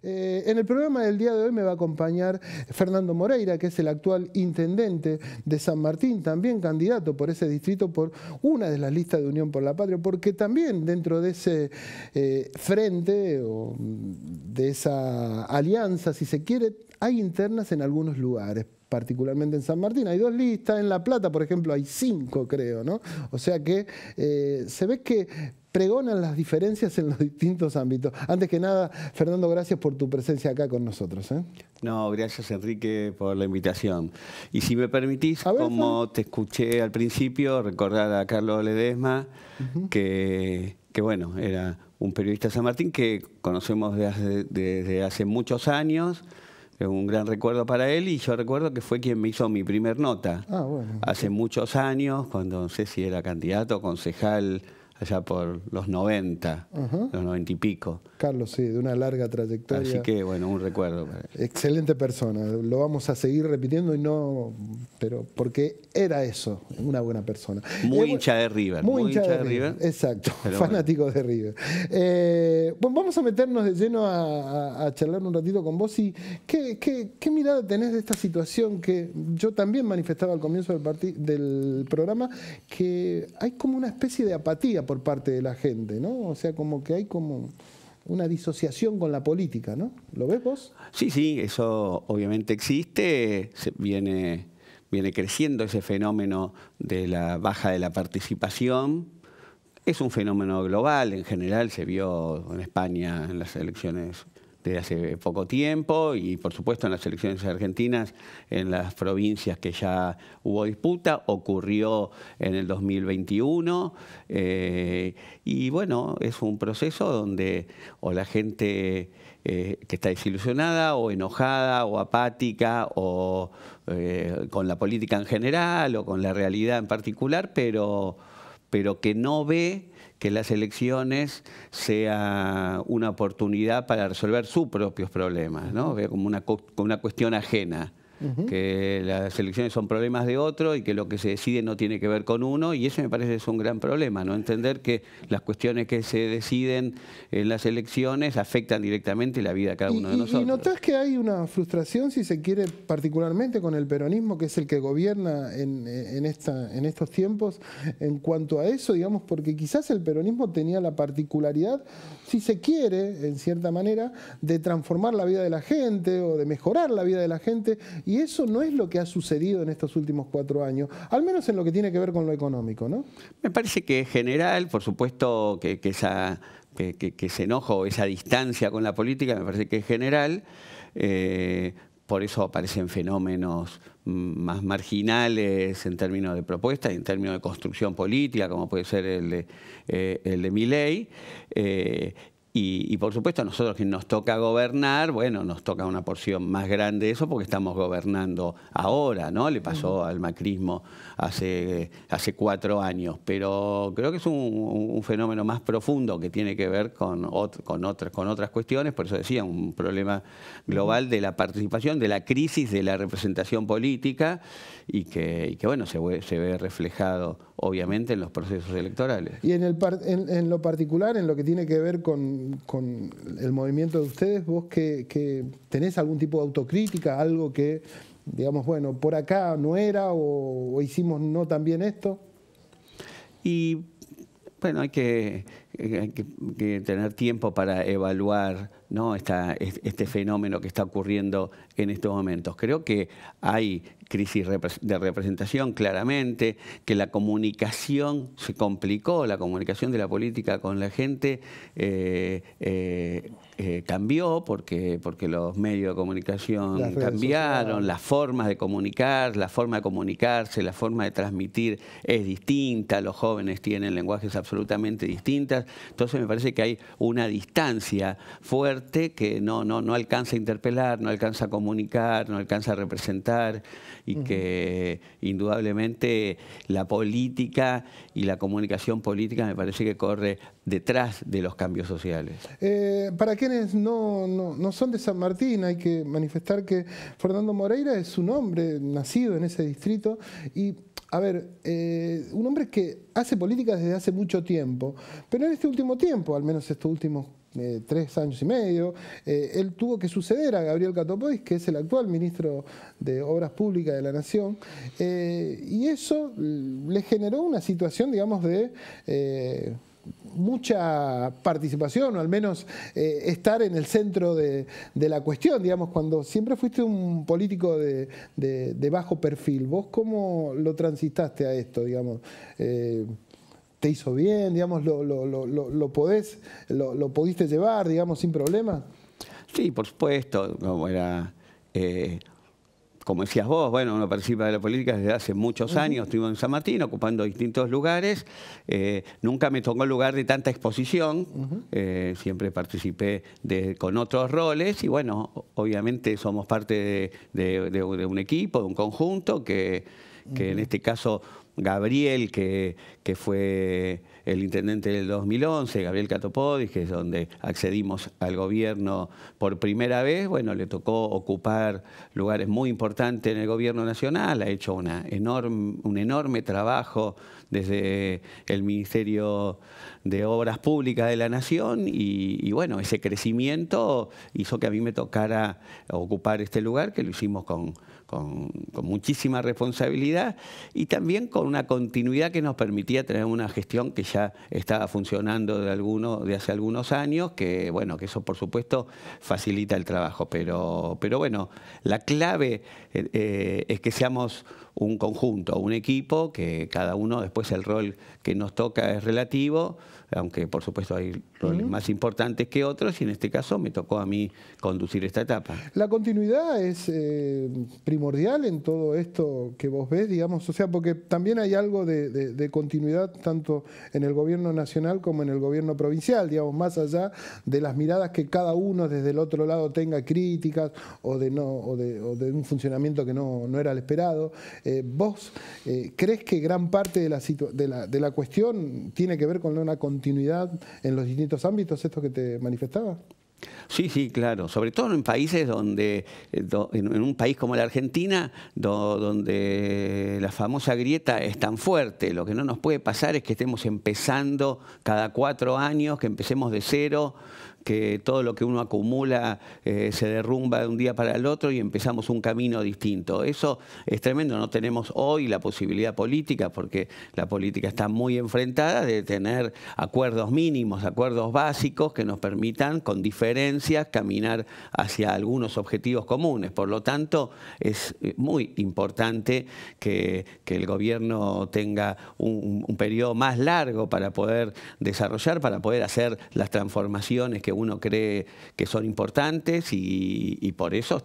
En el programa del día de hoy me va a acompañar Fernando Moreira, que es el actual intendente de San Martín, también candidato por ese distrito por una de las listas de Unión por la Patria, porque también dentro de ese frente o de esa alianza, si se quiere, hay internas en algunos lugares. Particularmente en San Martín hay 2 listas, en La Plata, por ejemplo, hay 5, creo, ¿no? O sea que se ve que pregonan las diferencias en los distintos ámbitos. Antes que nada, Fernando, gracias por tu presencia acá con nosotros, ¿eh? No, gracias Enrique por la invitación. Y si me permitís, como te escuché al principio, recordar a Carlos Ledesma, que bueno, era un periodista de San Martín que conocemos desde hace muchos años. Es un gran recuerdo para él y yo recuerdo que fue quien me hizo mi primer nota. Bueno. Hace muchos años, cuando no sé si era candidato o concejal, allá por los 90, los 90 y pico. Carlos, sí, de una larga trayectoria. Así que, bueno, un recuerdo para él. Excelente persona, lo vamos a seguir repitiendo y no, pero porque era eso, una buena persona. Muy hincha de River. Muy hincha de River. Exacto, pero fanático de River. Bueno, vamos a meternos de lleno a charlar un ratito con vos. Y ¿qué mirada tenés de esta situación que yo también manifestaba al comienzo del programa, que hay como una especie de apatía por parte de la gente, ¿no? O sea, como que hay como una disociación con la política, ¿no? ¿Lo ves vos? Sí, sí, eso obviamente existe, viene creciendo ese fenómeno de la baja de la participación. Es un fenómeno global, en general se vio en España en las elecciones de hace poco tiempo y por supuesto en las elecciones argentinas, en las provincias que ya hubo disputa, ocurrió en el 2021 y bueno, es un proceso donde o la gente que está desilusionada o enojada o apática o con la política en general o con la realidad en particular, pero que no ve que las elecciones sea una oportunidad para resolver sus propios problemas, ¿no? Ve como una cuestión ajena. Que las elecciones son problemas de otro y que lo que se decide no tiene que ver con uno, y eso me parece que es un gran problema, ¿no? Entender que las cuestiones que se deciden en las elecciones afectan directamente la vida de cada uno de nosotros. ¿Y notás que hay una frustración, si se quiere, particularmente con el peronismo, que es el que gobierna en estos tiempos, en cuanto a eso, digamos, porque quizás el peronismo tenía la particularidad, si se quiere, en cierta manera, de transformar la vida de la gente o de mejorar la vida de la gente, y eso no es lo que ha sucedido en estos últimos 4 años, al menos en lo que tiene que ver con lo económico, ¿no? Me parece que en general, por supuesto, que ese enojo o esa distancia con la política, me parece que en general, por eso aparecen fenómenos más marginales en términos de propuestas y en términos de construcción política, como puede ser el de Milei. Y por supuesto a nosotros que nos toca gobernar, bueno, nos toca una porción más grande de eso porque estamos gobernando ahora, ¿no? Le pasó al macrismo hace 4 años, pero creo que es un fenómeno más profundo que tiene que ver con otras cuestiones, por eso decía, un problema global de la participación, de la crisis de la representación política y que bueno, se ve reflejado obviamente en los procesos electorales. Y en lo particular, en lo que tiene que ver con el movimiento de ustedes, vos que tenés algún tipo de autocrítica, algo que, digamos, bueno, por acá no era o hicimos no tan bien esto. Y bueno, hay que tener tiempo para evaluar, ¿no? este fenómeno que está ocurriendo en estos momentos. Creo que hay crisis de representación, claramente, que la comunicación se complicó, la comunicación de la política con la gente cambió porque los medios de comunicación cambiaron, las formas de comunicar, la forma de comunicarse, la forma de transmitir es distinta, los jóvenes tienen lenguajes absolutamente distintas, entonces me parece que hay una distancia fuerte que no alcanza a interpelar, no alcanza a comunicar, no alcanza a representar y que indudablemente la política y la comunicación política me parece que corre detrás de los cambios sociales. Para quienes no son de San Martín, hay que manifestar que Fernando Moreira es un hombre nacido en ese distrito y, a ver, un hombre que hace política desde hace mucho tiempo, pero en este último tiempo, al menos estos últimos 3 años y medio, él tuvo que suceder a Gabriel Catopodis, que es el actual ministro de Obras Públicas de la Nación, y eso le generó una situación, digamos, de mucha participación, o al menos estar en el centro de la cuestión, digamos, cuando siempre fuiste un político de bajo perfil. ¿Vos cómo lo transitaste a esto, digamos? ¿Te hizo bien, digamos, lo pudiste llevar, digamos, sin problema? Sí, por supuesto, como era... como decías vos, bueno, uno participa de la política desde hace muchos años, estuvimos en San Martín ocupando distintos lugares, nunca me tocó el lugar de tanta exposición, siempre participé con otros roles y bueno, obviamente somos parte de un equipo, de un conjunto que en este caso Gabriel, que fue el intendente del 2011, Gabriel Catopodis, que es donde accedimos al gobierno por primera vez, bueno, le tocó ocupar lugares muy importantes en el gobierno nacional, ha hecho un enorme trabajo desde el Ministerio de Obras Públicas de la Nación y bueno, ese crecimiento hizo que a mí me tocara ocupar este lugar, que lo hicimos con muchísima responsabilidad y también con una continuidad que nos permitía tener una gestión que ya estaba funcionando de hace algunos años, que bueno, que eso por supuesto facilita el trabajo, pero bueno, la clave es que seamos un conjunto, un equipo, que cada uno después el rol que nos toca es relativo, aunque por supuesto hay roles más importantes que otros y en este caso me tocó a mí conducir esta etapa. La continuidad es primordial en todo esto que vos ves, digamos, o sea, porque también hay algo de continuidad tanto en el gobierno nacional como en el gobierno provincial, digamos, más allá de las miradas que cada uno desde el otro lado tenga críticas o de un funcionamiento que no era el esperado. ¿Vos crees que gran parte de la cuestión tiene que ver con una continuidad en los distintos ámbitos, estos que te manifestaba? Sí, sí, claro. Sobre todo en países donde, en un país como la Argentina, donde la famosa grieta es tan fuerte. Lo que no nos puede pasar es que estemos empezando cada 4 años, que empecemos de cero, que todo lo que uno acumula se derrumba de un día para el otro y empezamos un camino distinto. Eso es tremendo. No tenemos hoy la posibilidad política, porque la política está muy enfrentada, de tener acuerdos mínimos, acuerdos básicos que nos permitan, con diferencias, caminar hacia algunos objetivos comunes. Por lo tanto, es muy importante que el gobierno tenga un periodo más largo para poder desarrollar, para poder hacer las transformaciones que uno cree que son importantes y por eso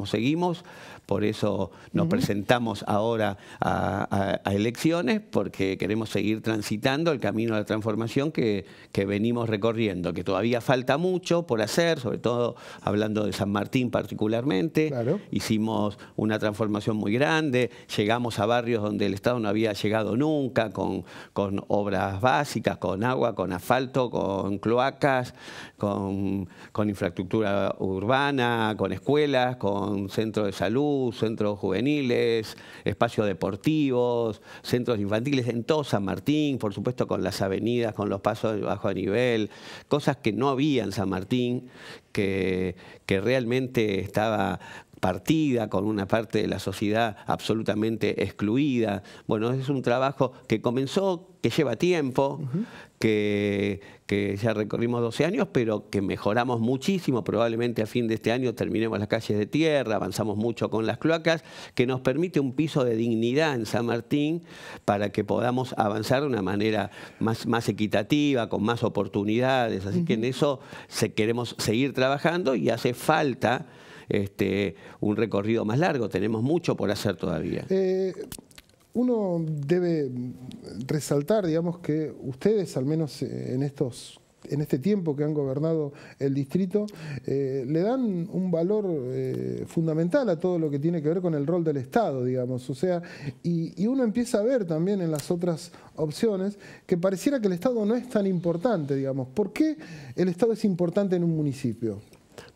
seguimos, por eso nos presentamos ahora a elecciones, porque queremos seguir transitando el camino de la transformación que venimos recorriendo, que todavía falta mucho por hacer, sobre todo hablando de San Martín particularmente. Claro. Hicimos una transformación muy grande, llegamos a barrios donde el Estado no había llegado nunca, con obras básicas, con agua, con asfalto, con cloacas, con infraestructura urbana, con escuelas, con centros de salud, centros juveniles, espacios deportivos, centros infantiles en todo San Martín, por supuesto con las avenidas, con los pasos de bajo nivel, cosas que no había en San Martín, que realmente estaba partida, con una parte de la sociedad absolutamente excluida. Bueno, es un trabajo que comenzó, que lleva tiempo, que ya recorrimos 12 años, pero que mejoramos muchísimo. Probablemente a fin de este año terminemos las calles de tierra, avanzamos mucho con las cloacas, que nos permite un piso de dignidad en San Martín para que podamos avanzar de una manera más equitativa, con más oportunidades. Así que en eso queremos seguir trabajando y hace falta un recorrido más largo. Tenemos mucho por hacer todavía. Uno debe resaltar, digamos, que ustedes, al menos en estos en este tiempo que han gobernado el distrito, le dan un valor fundamental a todo lo que tiene que ver con el rol del Estado, digamos. O sea, y uno empieza a ver también en las otras opciones que pareciera que el Estado no es tan importante, digamos. ¿Por qué el Estado es importante en un municipio?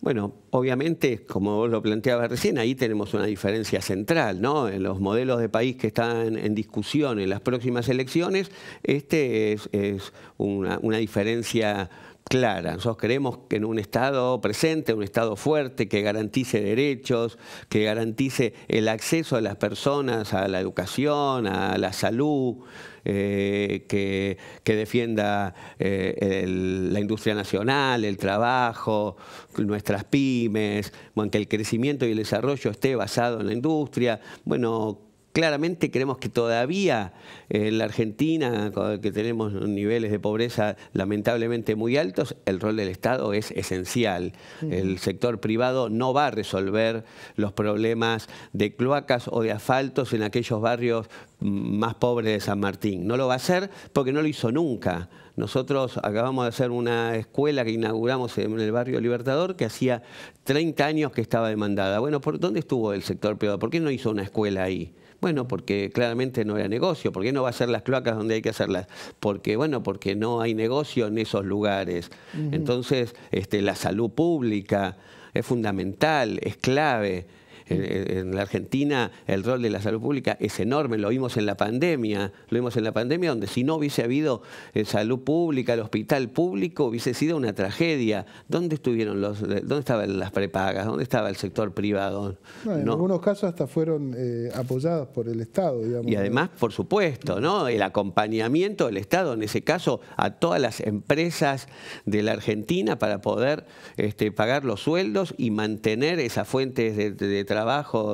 Bueno, obviamente, como vos lo planteabas recién, ahí tenemos una diferencia central, ¿no? En los modelos de país que están en discusión en las próximas elecciones, este es una diferencia clara. Nosotros creemos que en un Estado presente, un Estado fuerte, que garantice derechos, que garantice el acceso de las personas a la educación, a la salud, que defienda la industria nacional, el trabajo, nuestras pymes, bueno, que el crecimiento y el desarrollo esté basado en la industria. Bueno, claramente creemos que todavía en la Argentina, que tenemos niveles de pobreza lamentablemente muy altos, el rol del Estado es esencial. El sector privado no va a resolver los problemas de cloacas o de asfaltos en aquellos barrios más pobres de San Martín. No lo va a hacer porque no lo hizo nunca. Nosotros acabamos de hacer una escuela que inauguramos en el barrio Libertador que hacía 30 años que estaba demandada. Bueno, ¿por dónde estuvo el sector privado? ¿Por qué no hizo una escuela ahí? Bueno, porque claramente no era negocio. ¿Por qué no va a hacer las cloacas donde hay que hacerlas? Porque, bueno, porque no hay negocio en esos lugares. Entonces, la salud pública es fundamental, es clave. En la Argentina el rol de la salud pública es enorme, lo vimos en la pandemia, donde si no hubiese habido salud pública, el hospital público, hubiese sido una tragedia. ¿Dónde estaban las prepagas? ¿Dónde estaba el sector privado? No, en algunos casos hasta fueron apoyadas por el Estado, digamos. Y además, por supuesto, ¿no? El acompañamiento del Estado, en ese caso, a todas las empresas de la Argentina para poder pagar los sueldos y mantener esas fuentes de trabajo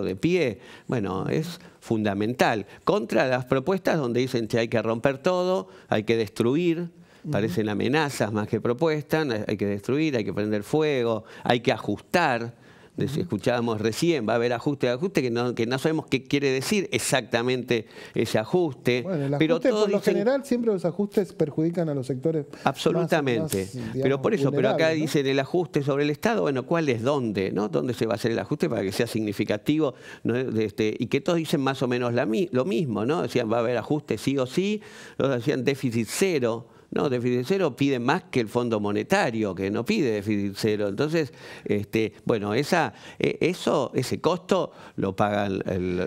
de pie. Bueno, es fundamental. Contra las propuestas donde dicen que hay que romper todo, hay que destruir, parecen amenazas más que propuestas, hay que destruir, hay que prender fuego, hay que ajustar. Escuchábamos recién, va a haber ajuste que no sabemos qué quiere decir exactamente ese ajuste. Bueno, el ajuste, pero todos por lo general siempre los ajustes perjudican a los sectores absolutamente. más, digamos, pero por eso, pero acá, ¿no?, dicen el ajuste sobre el Estado. Bueno, ¿cuál es dónde? ¿No? ¿Dónde se va a hacer el ajuste para que sea significativo? ¿No? Y que todos dicen más o menos lo mismo, ¿no? Decían, va a haber ajuste sí o sí, los decían déficit cero. No, déficit cero pide más que el Fondo Monetario, que no pide déficit cero. Entonces, bueno, ese costo lo pagan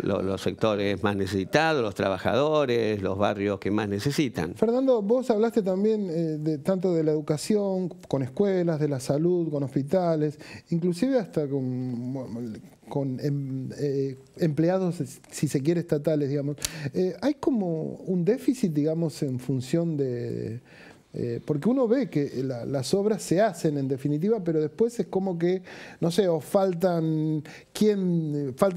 los sectores más necesitados, los trabajadores, los barrios que más necesitan. Fernando, vos hablaste también tanto de la educación, con escuelas, de la salud, con hospitales, inclusive hasta con empleados, si se quiere, estatales, digamos. Hay como un déficit, digamos, en función de... porque uno ve que las obras se hacen en definitiva, pero después es como que, no sé, o faltan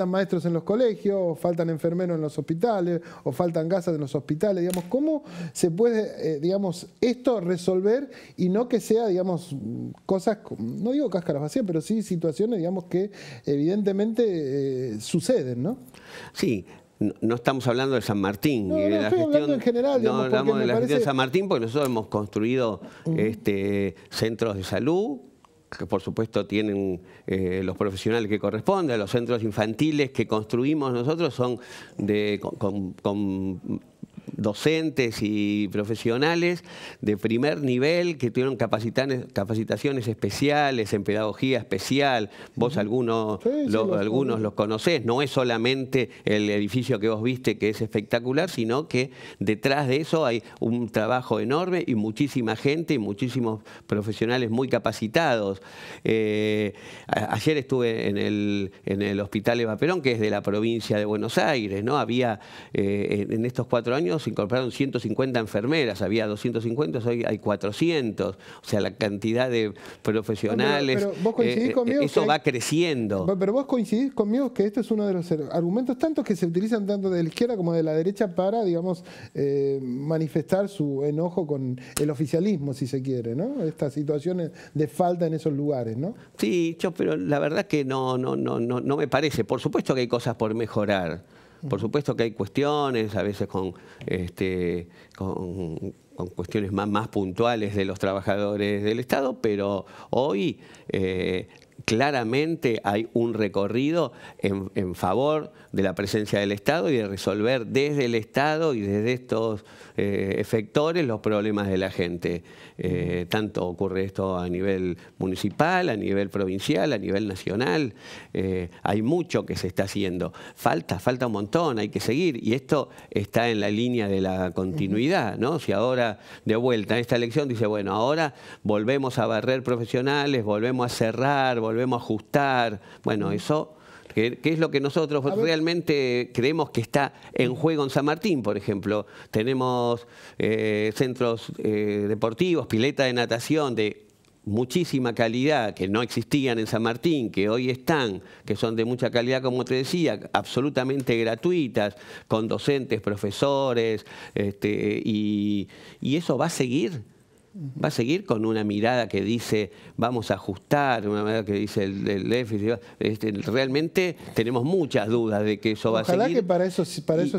maestros en los colegios, o faltan enfermeros en los hospitales, o faltan gasas en los hospitales, digamos. ¿Cómo se puede, digamos, esto resolver y no que sea, digamos, cosas, no digo cáscaras vacías, pero sí situaciones, digamos, que evidentemente suceden, ¿no? Sí. No estamos hablando de San Martín. No, y de la estoy gestión, hablando en general. No hablamos de la gestión de San Martín porque nosotros hemos construido centros de salud, que por supuesto tienen los profesionales que corresponden. Los centros infantiles que construimos nosotros son con docentes y profesionales de primer nivel que tuvieron capacitaciones especiales en pedagogía especial. Vos algunos los conocés. No es solamente el edificio que vos viste que es espectacular, sino que detrás de eso hay un trabajo enorme y muchísima gente y muchísimos profesionales muy capacitados. Ayer estuve en el Hospital Eva Perón, que es de la provincia de Buenos Aires, ¿no? Había en estos 4 años se incorporaron 150 enfermeras, había 250, hoy hay 400, o sea, la cantidad de profesionales, pero vos coincidís conmigo eso va creciendo. Pero vos coincidís conmigo que esto es uno de los argumentos tanto que se utilizan tanto de la izquierda como de la derecha para, digamos, manifestar su enojo con el oficialismo, si se quiere, ¿no? Estas situaciones de falta en esos lugares, ¿no? Sí, pero la verdad que no me parece. Por supuesto que hay cosas por mejorar. Por supuesto que hay cuestiones, a veces con con cuestiones más puntuales de los trabajadores del Estado, pero hoy claramente hay un recorrido en favor de la presencia del Estado y de resolver desde el Estado y desde estos efectores los problemas de la gente. Tanto ocurre esto a nivel municipal, a nivel provincial, a nivel nacional. Hay mucho que se está haciendo. Falta un montón, hay que seguir. Y esto está en la línea de la continuidad, ¿no? Si ahora, de vuelta, en esta elección dice, bueno, ahora volvemos a barrer profesionales, volvemos a cerrar, volvemos a ajustar. Bueno, eso... ¿Qué es lo que nosotros realmente creemos que está en juego en San Martín, por ejemplo? Tenemos centros deportivos, pileta de natación de muchísima calidad, que no existían en San Martín, que hoy están, que son de mucha calidad, como te decía, absolutamente gratuitas, con docentes, profesores, y eso va a seguir. Va a seguir con una mirada que dice vamos a ajustar, una mirada que dice el déficit. Realmente tenemos muchas dudas de que eso va a seguir. Ojalá que para esos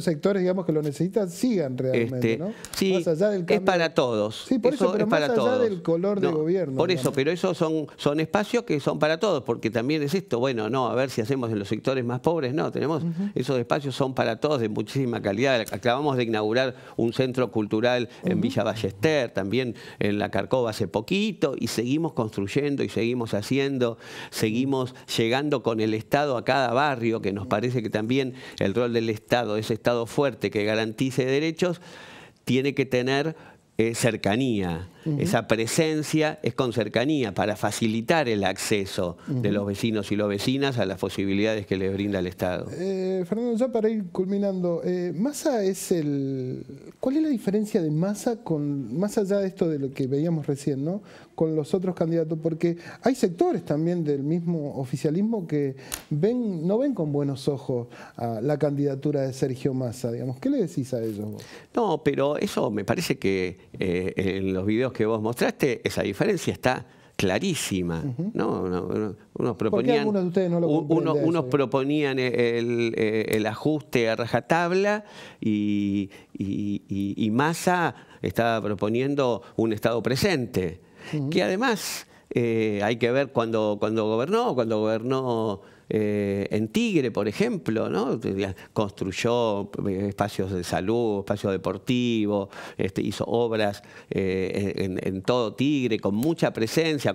sectores, digamos, que lo necesitan, sigan realmente, ¿no? Sí, más allá del cambio... es para todos. Sí, por eso, pero es más para allá todos. del color de gobierno. Por digamos. eso, pero esos son espacios que son para todos, porque también es esto, bueno, no, a ver si hacemos en los sectores más pobres, no, tenemos esos espacios son para todos de muchísima calidad. Acabamos de inaugurar un centro cultural en Villa Ballester, también en la Carcova hace poquito, y seguimos construyendo y seguimos haciendo, seguimos llegando con el Estado a cada barrio, que nos parece que también el rol del Estado, ese Estado fuerte que garantice derechos, tiene que tener cercanía. Esa presencia es con cercanía para facilitar el acceso de los vecinos y las vecinas a las posibilidades que les brinda el Estado. Fernando, ya para ir culminando, Massa es ¿cuál es la diferencia de Massa más allá de esto de lo que veíamos recién, ¿no? Con los otros candidatos? Porque hay sectores también del mismo oficialismo que no ven con buenos ojos a la candidatura de Sergio Massa, digamos. ¿Qué le decís a ellos vos? No, pero eso me parece que en los videos que vos mostraste, esa diferencia está clarísima. ¿No? Unos proponían, algunos de ustedes no lo comprenden unos eso? proponían el ajuste a rajatabla y Massa estaba proponiendo un Estado presente, que además hay que ver cuando gobernó en Tigre, por ejemplo, ¿no? Construyó espacios de salud, espacios deportivos, hizo obras en todo Tigre, con mucha presencia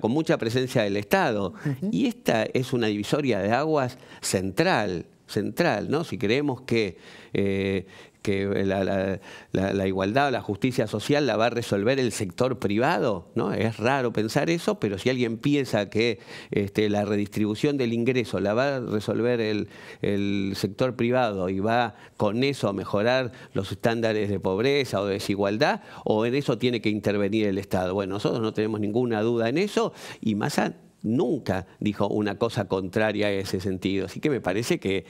del Estado. Y esta es una divisoria de aguas central, ¿no? Si creemos que la igualdad o la justicia social la va a resolver el sector privado, ¿no? Es raro pensar eso, pero si alguien piensa que la redistribución del ingreso la va a resolver el sector privado y va con eso a mejorar los estándares de pobreza o de desigualdad, o en eso tiene que intervenir el Estado. Bueno, nosotros no tenemos ninguna duda en eso, y Massa nunca dijo una cosa contraria a ese sentido. Así que me parece que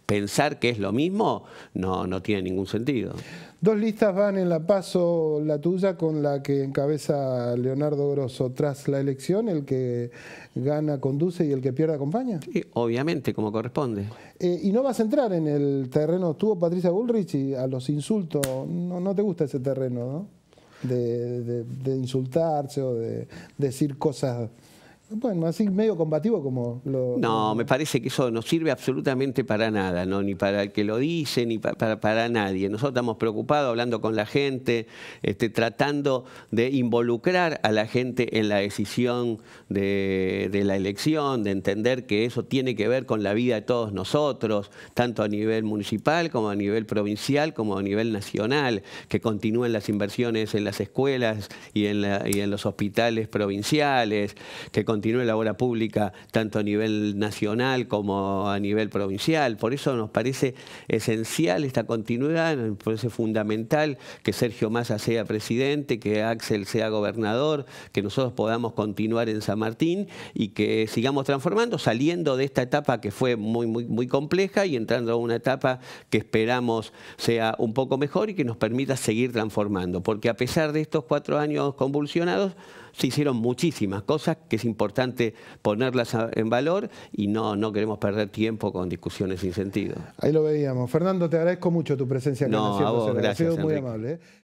pensar que es lo mismo no tiene ningún sentido. Dos listas van en la PASO, la tuya con la que encabeza Leonardo Grosso. Tras la elección, el que gana conduce y el que pierde acompaña. Sí, obviamente, como corresponde. Y no vas a entrar en el terreno, estuvo Patricia Bullrich y a los insultos, no te gusta ese terreno, ¿no? De insultarse o de decir cosas... Bueno, así medio combativo como No, me parece que eso no sirve absolutamente para nada, ¿no? Ni para el que lo dice, ni para nadie. Nosotros estamos preocupados, hablando con la gente, tratando de involucrar a la gente en la decisión de la elección, de entender que eso tiene que ver con la vida de todos nosotros, tanto a nivel municipal como a nivel provincial, como a nivel nacional, que continúen las inversiones en las escuelas y en los hospitales provinciales, que continúe la obra pública tanto a nivel nacional como a nivel provincial. Por eso nos parece esencial esta continuidad, nos parece fundamental que Sergio Massa sea presidente, que Axel sea gobernador, que nosotros podamos continuar en San Martín y que sigamos transformando, saliendo de esta etapa que fue muy compleja y entrando a una etapa que esperamos sea un poco mejor y que nos permita seguir transformando. Porque a pesar de estos 4 años convulsionados, se hicieron muchísimas cosas que es importante ponerlas en valor y no queremos perder tiempo con discusiones sin sentido. Ahí lo veíamos. Fernando, te agradezco mucho tu presencia acá en No, a vos, gracias, ha sido muy Enrique. amable, ¿eh?